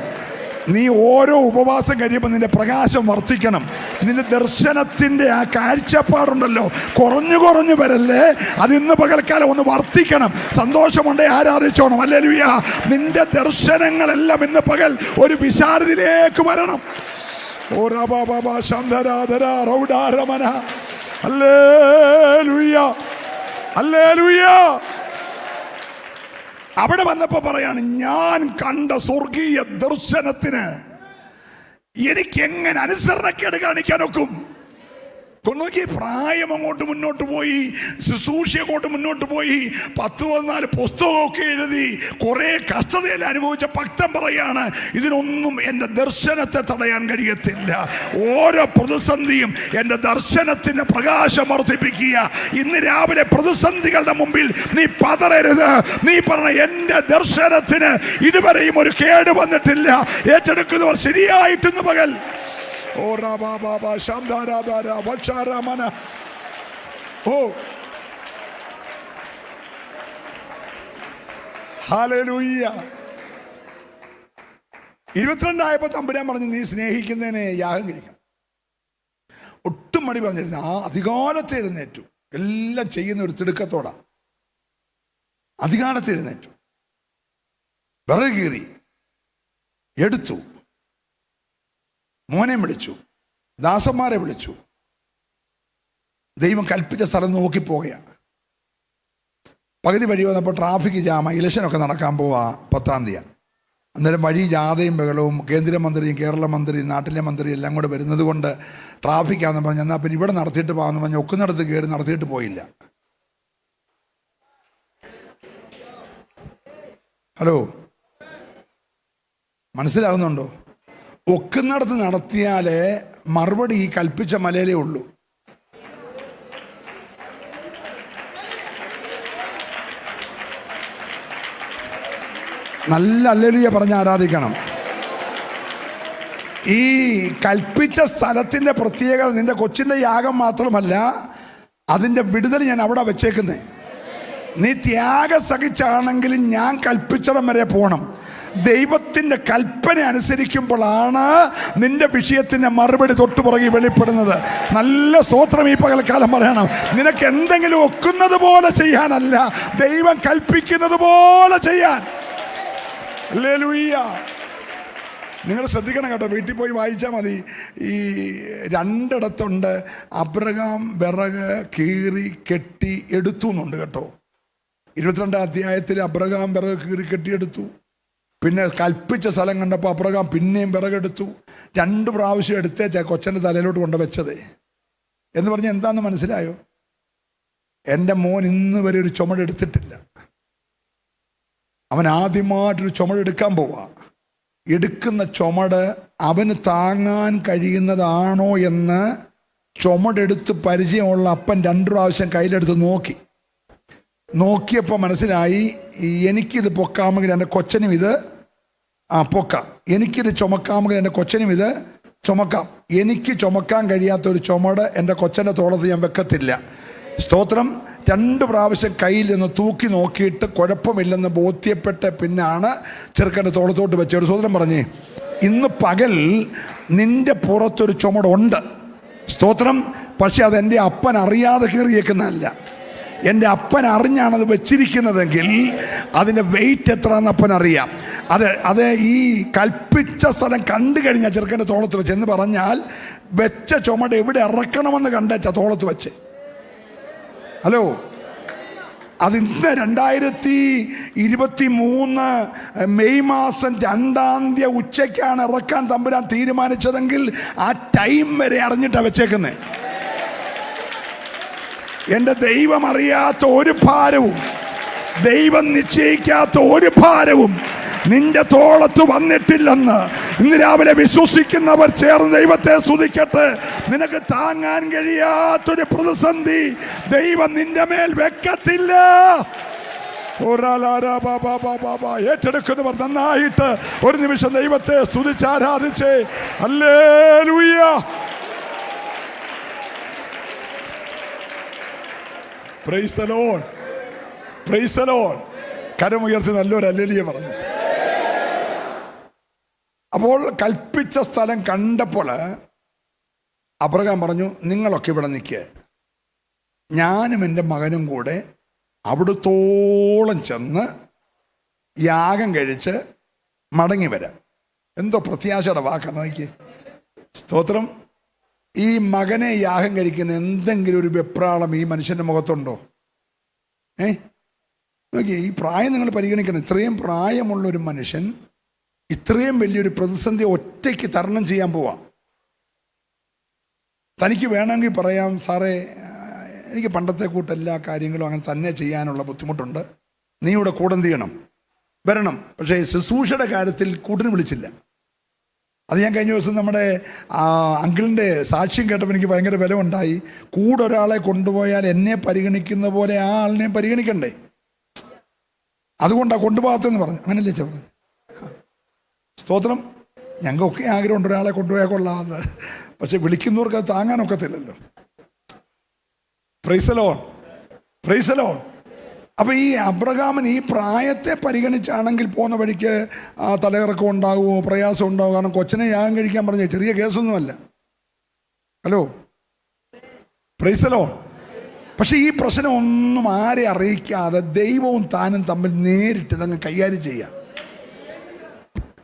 നീ ഓരോ ഉപവാസം കഴിയുമ്പോൾ നിന്റെ പ്രകാശം വർദ്ധിക്കണം. നിന്റെ ദർശനത്തിൻ്റെ ആ കാഴ്ചപ്പാടുണ്ടല്ലോ, കുറഞ്ഞു വരല്ലേ, അത് ഇന്ന് പകൽക്കാലം ഒന്ന് വർദ്ധിക്കണം. സന്തോഷമുണ്ടേ ആരാധിച്ചോണം. ഹല്ലേലൂയ. നിന്റെ ദർശനങ്ങളെല്ലാം ഇന്ന് പകൽ ഒരു വിശാലതയിലേക്ക് വരണം. അവിടെ വന്നപ്പോ പറയാണ്, ഞാൻ കണ്ട സ്വർഗീയ ദർശനത്തിന് എനിക്ക് എങ്ങനെ അനുസരണക്കേട് കാണിക്കാനൊക്കും? നോക്കി, പ്രായം അങ്ങോട്ട് മുന്നോട്ട് പോയി, ശുശ്രൂഷ അങ്ങോട്ട് മുന്നോട്ട് പോയി, 10-14 പുസ്തകമൊക്കെ എഴുതി കുറെ കഷ്ടതയിൽ അനുഭവിച്ച ഭക്തൻ പറയാണ്, ഇതിനൊന്നും എൻ്റെ ദർശനത്തെ തടയാൻ കഴിയത്തില്ല. ഓരോ പ്രതിസന്ധിയും എൻ്റെ ദർശനത്തിന്റെ പ്രകാശം വർദ്ധിപ്പിക്കുക. ഇന്ന് രാവിലെ പ്രതിസന്ധികളുടെ മുമ്പിൽ നീ പതറരുത്. നീ പറഞ്ഞ എൻ്റെ ദർശനത്തിന് ഇതുവരെയും ഒരു കേട് വന്നിട്ടില്ല. ഏറ്റെടുക്കുന്നവർ ശരിയായിട്ടിന്ന് പകൽ ഹല്ലേലൂയ. 22 ആയപ്പോ തമ്പുരാൻ പറഞ്ഞു, നീ സ്നേഹിക്കുന്നതിനെ യാഗം കഴിക്കണം. ഒട്ടും മടി പറഞ്ഞിരുന്നു. ആ അധികാലത്ത് എഴുന്നേറ്റു. എല്ലാം ചെയ്യുന്ന ഒരു തിടുക്കത്തോടാ അധികാലത്ത് എഴുന്നേറ്റു. വിറക് കീറി എടുത്തു. മോനെ വിളിച്ചു, ദാസന്മാരെ വിളിച്ചു. ദൈവം കൽപ്പിച്ച സ്ഥലം നോക്കി പോകുകയാണ്. പകുതി വഴി വന്നപ്പോൾ ട്രാഫിക് ജാമ, ഇലക്ഷനൊക്കെ നടക്കാൻ പോവാ 10-ാം തീയതി. അന്നേരം വഴി ജാഥയും ബഹളവും, കേന്ദ്രമന്ത്രിയും കേരള മന്ത്രിയും നാട്ടിലെ മന്ത്രിയും എല്ലാം കൂടെ വരുന്നത് കൊണ്ട് ട്രാഫിക്കാണെന്ന് പറഞ്ഞ് എന്നാൽ പിന്നെ ഇവിടെ നടത്തിയിട്ട് പോകാമെന്ന് പറഞ്ഞ് ഒക്കുന്നിടത്ത് കയറി നടത്തിയിട്ട് പോയില്ല. ഹലോ, മനസ്സിലാകുന്നുണ്ടോ? ഒക്കുന്നിടത്ത് നടത്തിയാലേ മറുപടി ഈ കൽപ്പിച്ച മലയിലേ ഉള്ളൂ. നല്ല ഹല്ലേലൂയ പറഞ്ഞ് ആരാധിക്കണം. ഈ കൽപ്പിച്ച സ്ഥലത്തിൻ്റെ പ്രത്യേകത നിന്റെ കൊച്ചിൻ്റെ യാഗം മാത്രമല്ല, അതിൻ്റെ വിടുതൽ ഞാൻ അവിടെ വെച്ചേക്കുന്നേ. നീ ത്യാഗം സഹിച്ചാണെങ്കിലും ഞാൻ കൽപ്പിച്ചിടം വരെ പോകണം. ദൈവത്തിൻ്റെ കൽപ്പന അനുസരിക്കുമ്പോഴാണ് നിന്റെ വിഷയത്തിൻ്റെ മറുപടി തൊട്ടുപുറകെ വെളിപ്പെടുന്നത്. നല്ല സ്തോത്രം ഈ പകൽക്കാലം പറയണം. നിനക്ക് എന്തെങ്കിലും ഒക്കുന്നത് പോലെ ചെയ്യാനല്ല, ദൈവം കൽപ്പിക്കുന്നത് പോലെ ചെയ്യാൻ. ഹല്ലേലൂയ. നിങ്ങൾ ശ്രദ്ധിക്കണം കേട്ടോ, വീട്ടിൽ പോയി വായിച്ചാൽ മതി. ഈ 2 ഇടത്തുണ്ട് അബ്രഹാം വിറക് കീറി കെട്ടി എടുത്തു എന്നുണ്ട് കേട്ടോ. 22-ാം അധ്യായത്തിൽ അബ്രഹാം വിറക് കീറി കെട്ടിയെടുത്തു. പിന്നെ കൽപ്പിച്ച സ്ഥലം കണ്ടപ്പോൾ അബ്രഹാം പിന്നെയും വിറകെടുത്തു. 2 പ്രാവശ്യം എടുത്തേച്ചാ കൊച്ചൻ്റെ തലയിലോട്ട് കൊണ്ട് വെച്ചത് എന്ന് പറഞ്ഞാൽ എന്താണെന്ന് മനസ്സിലായോ? എൻ്റെ മോൻ ഇന്ന് വരെ ഒരു ചുമടെടുത്തിട്ടില്ല. അവൻ ആദ്യമായിട്ടൊരു ചുമടെടുക്കാൻ പോവാ. എടുക്കുന്ന ചുമട് അവന് താങ്ങാൻ കഴിയുന്നതാണോ എന്ന് ചുമടെടുത്ത് പരിചയമുള്ള അപ്പൻ 2 പ്രാവശ്യം കയ്യിലെടുത്ത് നോക്കിയപ്പോൾ മനസ്സിലായി, എനിക്കിത് പൊക്കാമെങ്കിൽ എൻ്റെ കൊച്ചനും ഇത് പൊക്കാം, എനിക്കിത് ചുമക്കാമെങ്കിൽ എൻ്റെ കൊച്ചനും ഇത് ചുമക്കാം. എനിക്ക് ചുമക്കാൻ കഴിയാത്തൊരു ചുമട് എൻ്റെ കൊച്ചൻ്റെ തോളത്ത് ഞാൻ വെക്കത്തില്ല. സ്തോത്രം. 2 പ്രാവശ്യം കയ്യിൽ നിന്ന് തൂക്കി നോക്കിയിട്ട് കുഴപ്പമില്ലെന്ന് ബോധ്യപ്പെട്ട പിന്നാണ് ചെറുക്കൻ്റെ തോളത്തോട്ട് വെച്ച ഒരു സ്തോത്രം പറഞ്ഞേ. ഇന്ന് പകൽ നിന്റെ പുറത്തൊരു ചുമടുണ്ട്. സ്തോത്രം. പക്ഷെ അതെൻ്റെ അപ്പൻ അറിയാതെ കീറിയേക്കുന്നതല്ല. എൻ്റെ അപ്പൻ അറിഞ്ഞാണത് വെച്ചിരിക്കുന്നതെങ്കിൽ അതിൻ്റെ വെയിറ്റ് എത്രയെന്ന് അപ്പൻ അറിയാം. അത് ഈ കൽപ്പിച്ച സ്ഥലം കണ്ടു കഴിഞ്ഞാൽ ചെറുക്കൻ്റെ തോളത്ത് വെച്ച് എന്ന് പറഞ്ഞാൽ വെച്ച ചുമട് എവിടെ ഇറക്കണമെന്ന് കണ്ടേച്ചാ തോളത്ത് വെച്ച്. ഹലോ, അതിന്ന് 2023 മെയ് മാസം 2-ാം തീയതി ഉച്ചയ്ക്കാണ് ഇറക്കാൻ തമ്പുരാൻ തീരുമാനിച്ചതെങ്കിൽ ആ ടൈം വരെ അറിഞ്ഞിട്ടാണ് വെച്ചേക്കുന്നത്. എൻ്റെ ദൈവം അറിയാത്ത ഒരു ഭാരവും, ദൈവം നിശ്ചയിക്കാത്ത ഒരു ഭാരവും നിന്റെ തോളത്ത് വന്നിട്ടില്ലെന്ന് ഇന്ന് രാവിലെ വിശ്വസിക്കുന്നവർ ചേർന്ന് ദൈവത്തെ സ്തുതിക്കട്ടെ. നിനക്ക് താങ്ങാൻ കഴിയാത്തൊരു പ്രതിസന്ധി ദൈവം നിന്റെ മേൽ വെക്കത്തില്ല. ഏറ്റെടുക്കുന്നവർ നന്നായിട്ട് ഒരു നിമിഷം ദൈവത്തെ സ്തുതിച്ചാരാധിച്ചേ. Hallelujah. Praise the lord. Praise the lord. കരമുയർത്തി നല്ലൊരു ഹല്ലേലൂയ പറഞ്ഞു. അപ്പോൾ കൽപ്പിച്ച സ്ഥലം കണ്ടപ്പോൾ അബ്രഹാം പറഞ്ഞു, നിങ്ങളൊക്കെ ഇവിടെ നിൽക്കുക, ഞാനും എൻ്റെ മകനും കൂടെ അവിടുത്തോളം ചെന്ന് യാഗം കഴിച്ച് മടങ്ങി വരാം. എന്തോ പ്രത്യാശയുടെ വാക്കാണ് നോക്കി. സ്തോത്രം. ഈ മകനെ യാഗം കഴിക്കുന്ന എന്തെങ്കിലും ഒരു വെപ്രാളം ഈ മനുഷ്യൻ്റെ മുഖത്തുണ്ടോ? നോക്കി, ഈ പ്രായം നിങ്ങൾ പരിഗണിക്കണം. ഇത്രയും പ്രായമുള്ളൊരു മനുഷ്യൻ ഇത്രയും വലിയൊരു പ്രതിസന്ധി ഒറ്റയ്ക്ക് തരണം ചെയ്യാൻ പോവാം. തനിക്ക് വേണമെങ്കിൽ പറയാം, സാറേ എനിക്ക് പണ്ടത്തെ കൂട്ട് എല്ലാ കാര്യങ്ങളും അങ്ങനെ തന്നെ ചെയ്യാനുള്ള ബുദ്ധിമുട്ടുണ്ട്, നീ ഇവിടെ കൂടെ എന്ത് ചെയ്യണം, വരണം. പക്ഷേ ശുശ്രൂഷയുടെ കാര്യത്തിൽ കൂട്ടിന് വിളിച്ചില്ല. അത് ഞാൻ കഴിഞ്ഞ ദിവസം നമ്മുടെ അങ്കിളിൻ്റെ സാക്ഷ്യം കേട്ടപ്പോൾ എനിക്ക് ഭയങ്കര വില ഉണ്ടായി. കൂടെ ഒരാളെ കൊണ്ടുപോയാൽ എന്നെ പരിഗണിക്കുന്ന പോലെ ആ ആളിനെ പരിഗണിക്കണ്ടേ, അതുകൊണ്ടാണ് കൊണ്ടുപോകാത്തതെന്ന് പറഞ്ഞു. അങ്ങനല്ലേ പറഞ്ഞു. സ്തോത്രം. ഞങ്ങൾക്കൊക്കെ ആഗ്രഹമുണ്ട് ഒരാളെ കൊണ്ടുപോയാൽ കൊള്ളാമെന്ന്, പക്ഷെ വിളിക്കുന്നവർക്ക് അത് താങ്ങാനൊക്കത്തില്ലല്ലോ. Praise the lord. Praise the lord. അപ്പം ഈ അബ്രഹാമിന് ഈ പ്രായത്തെ പരിഗണിച്ചാണെങ്കിൽ പോകുന്ന വഴിക്ക് തലയിറക്കം ഉണ്ടാകുമോ, പ്രയാസം ഉണ്ടാകും. കാരണം കൊച്ചിനെ യാഗം കഴിക്കാൻ പറഞ്ഞ ചെറിയ കേസൊന്നുമല്ല. Hello, praise the lord. പക്ഷെ ഈ പ്രശ്നം ഒന്നും ആരെ അറിയിക്കാതെ ദൈവവും താനും തമ്മിൽ നേരിട്ട് തങ്ങൾ കൈകാര്യം ചെയ്യാം.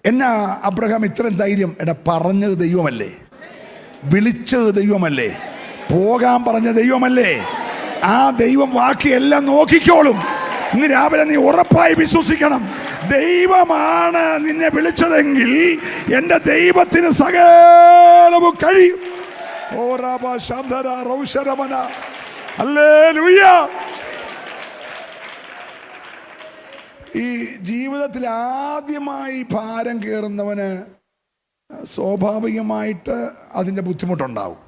എന്നാ അബ്രഹാം ഇത്രയും ധൈര്യം? പറഞ്ഞത് ദൈവമല്ലേ, വിളിച്ചത് ദൈവമല്ലേ, പോകാൻ പറഞ്ഞ ദൈവമല്ലേ. ആ ദൈവം ബാക്കിയെല്ലാം നോക്കിക്കോളും. ഇന്ന് രാവിലെ നീ ഉറപ്പായി വിശ്വസിക്കണം, ദൈവമാണ് നിന്നെ വിളിച്ചതെങ്കിൽ എൻ്റെ ദൈവത്തിന് സകലവും കഴിയും. ഓ രാബ ശാന്തര റൗശരമന, ഹല്ലേലൂയ. ഈ ജീവിതത്തിൽ ആദ്യമായി ഭാരം കയറുന്നവന് സ്വാഭാവികമായിട്ട് അതിൻ്റെ ബുദ്ധിമുട്ടുണ്ടാവും.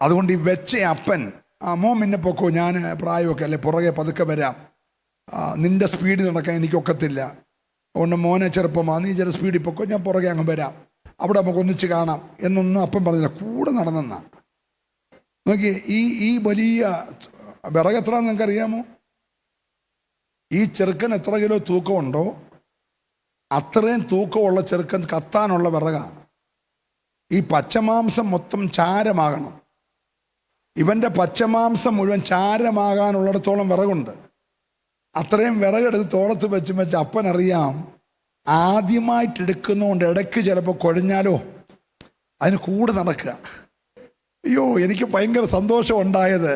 അതുകൊണ്ട് ഈ വെച്ച അപ്പൻ, മോൻ പിന്നെ പൊക്കോ, ഞാൻ പ്രായമൊക്കെ അല്ലേ, പുറകെ പതുക്കെ വരാം, നിൻ്റെ സ്പീഡിൽ നടക്കാൻ എനിക്കൊക്കത്തില്ല, അതുകൊണ്ട് മോനെ ചെറുപ്പമാണ്, നീ ചില സ്പീഡിൽ പൊക്കോ, ഞാൻ പുറകെ അങ്ങ് വരാം, അവിടെ നമുക്ക് ഒന്നിച്ച് കാണാം എന്നൊന്നും അപ്പൻ പറഞ്ഞില്ല. കൂടെ നടന്നെന്നാ. നോക്കി, ഈ വലിയ വിറക് എത്ര നിങ്ങൾക്കറിയാമോ? ഈ ചെറുക്കൻ എത്ര കിലോ തൂക്കമുണ്ടോ അത്രയും തൂക്കമുള്ള ചെറുക്കൻ കത്താനുള്ള വിറകാണ്. ഈ പച്ചമാംസം മൊത്തം ചാരമാകണം. ഇവൻ്റെ പച്ചമാംസം മുഴുവൻ ചാരമാകാനുള്ളിടത്തോളം വിറകുണ്ട്. അത്രയും വിറകെടുത്ത് തോളത്ത് വെച്ച് അപ്പനറിയാം, ആദ്യമായിട്ട് എടുക്കുന്നതുകൊണ്ട് ഇടയ്ക്ക് ചിലപ്പോൾ കുഴഞ്ഞാലോ, അതിന് കൂടെ നടക്കുക. അയ്യോ, എനിക്ക് ഭയങ്കര സന്തോഷം ഉണ്ടായത്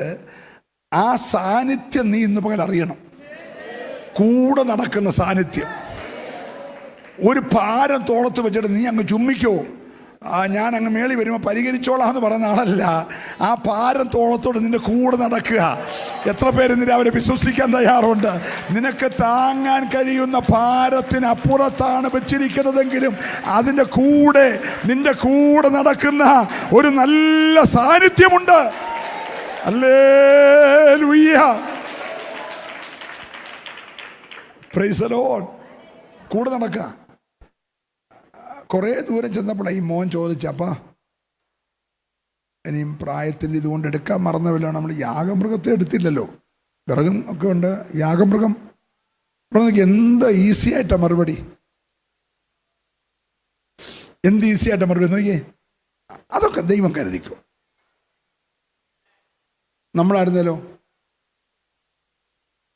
ആ സാന്നിധ്യം നീ ഇന്ന് പകൽ അറിയണം. കൂടെ നടക്കുന്ന സാന്നിധ്യം. ഒരു ഭാരം തോളത്ത് വെച്ചിട്ട് നീ അങ്ങ് ചുമ്മിക്കോ, ഞാൻ അങ്ങ് മേളി വരുമ്പോൾ പരിഹരിച്ചോളാം എന്ന് പറയുന്ന ആളല്ല. ആ ഭാരം തോളത്തോട് നിന്റെ കൂടെ നടക്കുക. എത്ര പേര് ഇന്ന് രാവിലെ വിശ്വസിക്കാൻ തയ്യാറുണ്ട്? നിനക്ക് താങ്ങാൻ കഴിയുന്ന ഭാരത്തിനപ്പുറത്താണ് വെച്ചിരിക്കുന്നതെങ്കിലും അതിൻ്റെ കൂടെ, നിന്റെ കൂടെ നടക്കുന്ന ഒരു നല്ല സാന്നിധ്യമുണ്ട്. Hallelujah, praise the lord. കൂടെ നടക്കുക. കുറേ ദൂരം ചെന്നപ്പോഴാണ് ഈ മോൻ ചോദിച്ചപ്പാ, ഇനിയും പ്രായത്തിൻ്റെ ഇതുകൊണ്ട് എടുക്കാൻ മറന്നവല്ലോ, നമ്മൾ യാഗമൃഗത്തെ എടുത്തില്ലല്ലോ, വിറകും ഒക്കെ ഉണ്ട്, യാഗമൃഗം. ഇവിടെ നോക്കി, എന്ത് ഈസി ആയിട്ടാണ് മറുപടി, എന്ത് ഈസി ആയിട്ടാണ് മറുപടി. നോക്കിയേ, അതൊക്കെ ദൈവം കരുതിക്കോ. നമ്മളായിരുന്നല്ലോ,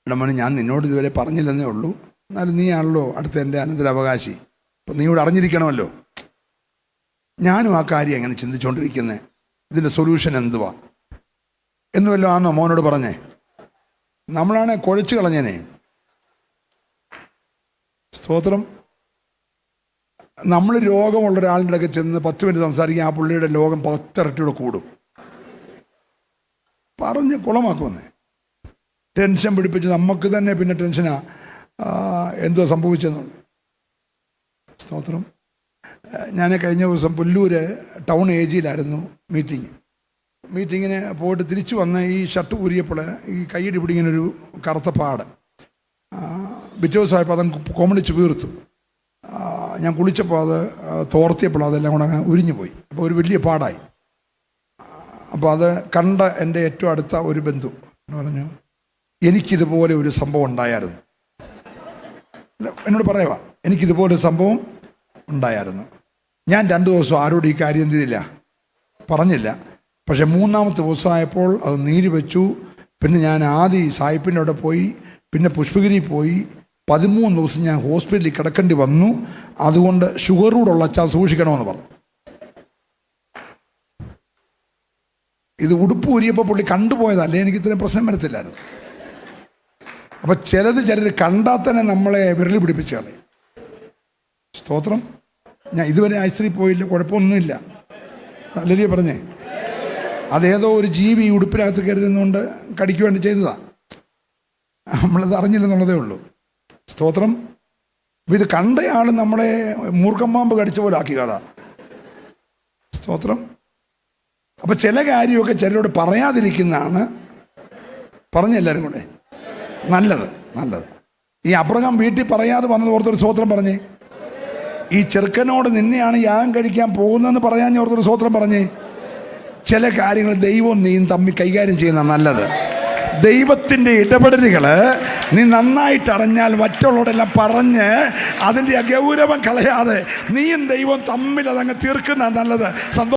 ഇടമോനെ ഞാൻ നിന്നോട് ഇതുവരെ പറഞ്ഞില്ലെന്നേ ഉള്ളൂ, എന്നാലും നീ ആണല്ലോ അടുത്ത എൻ്റെ അനന്തരാവകാശി, അപ്പം നീ ഇവിടെ അറിഞ്ഞിരിക്കണമല്ലോ. ഞാനും ആ കാര്യം എങ്ങനെ ചിന്തിച്ചുകൊണ്ടിരിക്കുന്നത്, ഇതിൻ്റെ സൊല്യൂഷൻ എന്തുവാ എന്ന് വല്ലതും ആണോ മോനോട് പറഞ്ഞേ? നമ്മളാണ് കുഴച്ച് കളഞ്ഞേനെ. സ്തോത്രം. നമ്മൾ രോഗമുള്ള ഒരാളുടെ ഒക്കെ ചെന്ന് 10 മിനിറ്റ് സംസാരിക്കാൻ, ആ പുള്ളിയുടെ ലോകം 10 ഇരട്ടിയുടെ കൂടും. പറഞ്ഞ് കുളമാക്കുമെന്നേ. ടെൻഷൻ പിടിപ്പിച്ച് നമുക്ക് തന്നെ പിന്നെ ടെൻഷനാ, എന്തോ സംഭവിച്ചെന്നുള്ളത്. സ്തോത്രം. ഞാൻ കഴിഞ്ഞ ദിവസം പുല്ലൂര് ടൗൺ ഏജിയിലായിരുന്നു മീറ്റിങ്ങിന് പോയിട്ട് തിരിച്ചു വന്ന് ഈ ഷർട്ട് ഊരിയപ്പോൾ ഈ കൈയ്യടി പിടിങ്ങനൊരു കറുത്ത പാട്. പിറ്റേ ദിവസമായപ്പോൾ അതങ്ങ് കൊമണിച്ച് വീർത്തു. ഞാൻ കുളിച്ചപ്പോൾ അത് തോർത്തിയപ്പോൾ അതെല്ലാം കൂടെ അങ്ങ് ഉരിഞ്ഞു പോയി. അപ്പോൾ ഒരു വലിയ പാടായി. അപ്പോൾ അത് കണ്ട എൻ്റെ ഏറ്റവും അടുത്ത ഒരു ബന്ധു പറഞ്ഞു, എനിക്കിതുപോലെ ഒരു സംഭവം ഉണ്ടായിരുന്നു. എന്നോട് പറയുക, എനിക്കിതുപോലെ സംഭവം ഉണ്ടായിരുന്നു. ഞാൻ 2 ദിവസം ആരോടും ഈ കാര്യം എന്ത് ചെയ്തില്ല, പറഞ്ഞില്ല. പക്ഷെ 3-ാമത്തെ ദിവസമായപ്പോൾ അത് നീര് വെച്ചു. പിന്നെ ഞാൻ ആദ്യം സായിപ്പിൻ്റെ അവിടെ പോയി, പിന്നെ പുഷ്പഗിരി പോയി. 13 ദിവസം ഞാൻ ഹോസ്പിറ്റലിൽ കിടക്കേണ്ടി വന്നു. അതുകൊണ്ട് ഷുഗറൂടുള്ള അച്ഛാ സൂക്ഷിക്കണമെന്ന് പറഞ്ഞു. ഇത് ഉടുപ്പ് ഊരിയപ്പോൾ പുള്ളി കണ്ടുപോയതല്ലേ, എനിക്ക് ഇത്രയും പ്രശ്നം വരത്തില്ലായിരുന്നു. അപ്പം ചിലർ കണ്ടാൽ തന്നെ നമ്മളെ വിരൽ പിടിപ്പിച്ച് കളയും. സ്തോത്രം. ഞാൻ ഇതുവരെ ആശുപത്രിയിൽ പോയില്ല, കുഴപ്പമൊന്നുമില്ല. അല്ലേ പറഞ്ഞേ? അതേതോ ഒരു ജീവി ഈ ഉടുപ്പിനകത്ത് കയറുന്നുകൊണ്ട് കടിക്ക് വേണ്ടി ചെയ്തതാണ്. നമ്മളത് അറിഞ്ഞില്ലെന്നുള്ളതേ ഉള്ളൂ. സ്തോത്രം. അപ്പം ഇത് കണ്ടയാൾ നമ്മളെ മൂർഖമ്പാമ്പ് കടിച്ച പോലെ ആക്കി കഥ. സ്തോത്രം. അപ്പം ചില കാര്യമൊക്കെ ചിലരോട് പറയാതിരിക്കുന്നതാണ്, പറഞ്ഞെല്ലാവരും കൂടെ നല്ലത്. ഈ അബ്രഹാം വീട്ടിൽ പറയാതെ വന്നത് ഓർത്തൊരു സ്തോത്രം പറഞ്ഞേ. ഈ ചെറുക്കനോട് നിന്നെയാണ് യാഗം കഴിക്കാൻ പോകുന്നതെന്ന് പറയാൻ ഓർത്തൊരു സ്തോത്രം പറഞ്ഞേ. ചില കാര്യങ്ങൾ ദൈവവും നീയും തമ്മിൽ കൈകാര്യം ചെയ്യുന്ന നല്ലത്. ദൈവത്തിൻ്റെ ഇടപെടലുകൾ നീ നന്നായിട്ട് അറിഞ്ഞാൽ മറ്റുള്ളവരെല്ലാം പറഞ്ഞ് അതിൻ്റെ ഗൗരവം കളയാതെ നീയും ദൈവം തമ്മിൽ അതങ്ങ് തീർക്കുന്ന നല്ലത്.